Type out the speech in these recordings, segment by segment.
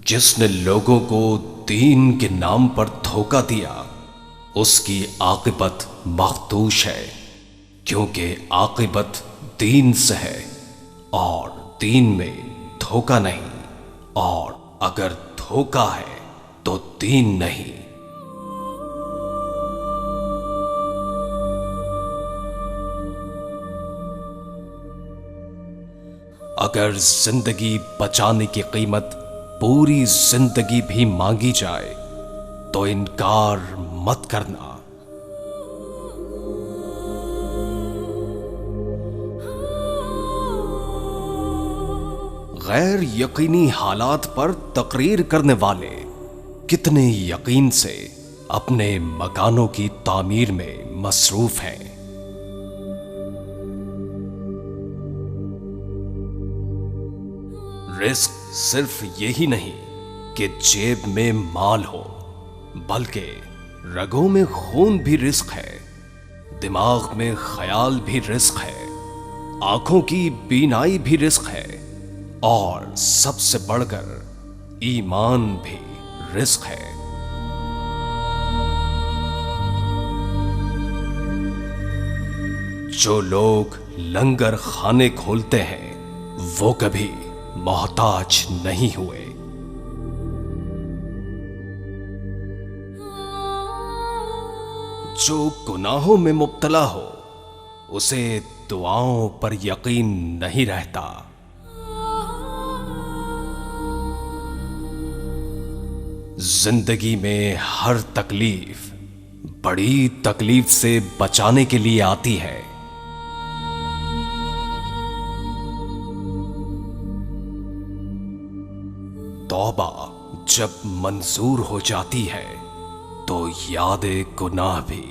जिसने लोगों को दीन के नाम पर धोखा दिया उसकी आकिबत मखदूश है, क्योंकि आकिबत दीन से है और दीन में धोखा नहीं, और अगर धोखा है तो दीन नहीं। अगर जिंदगी बचाने की कीमत पूरी जिंदगी भी मांगी जाए तो इनकार मत करना। गैर यकीनी हालात पर तकरीर करने वाले कितने यकीन से अपने मकानों की तामीर में मसरूफ हैं। रिस्क सिर्फ यही नहीं कि जेब में माल हो, बल्कि रगों में खून भी रिस्क है, दिमाग में ख्याल भी रिस्क है, आंखों की बीनाई भी रिस्क है, और सबसे बढ़कर ईमान भी रिस्क है। जो लोग लंगर खाने खोलते हैं वो कभी मोहताज नहीं हुए। जो गुनाहों में मुब्तला हो उसे दुआओं पर यकीन नहीं रहता। जिंदगी में हर तकलीफ बड़ी तकलीफ से बचाने के लिए आती है। तौबा जब मंजूर हो जाती है तो याद गुनाह भी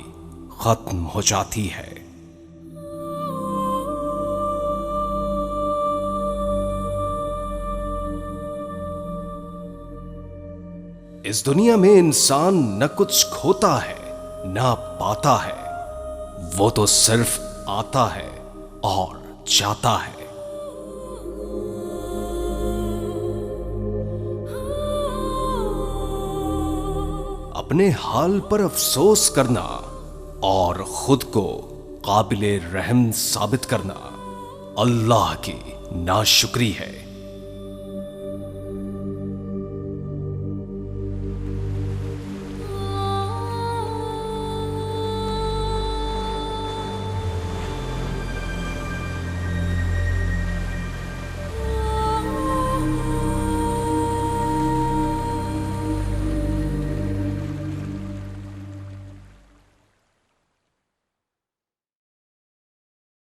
खत्म हो जाती है। इस दुनिया में इंसान न कुछ खोता है न पाता है, वो तो सिर्फ आता है और जाता है। अपने हाल पर अफसोस करना और खुद को काबिले रहम साबित करना अल्लाह की नाशुक्री है।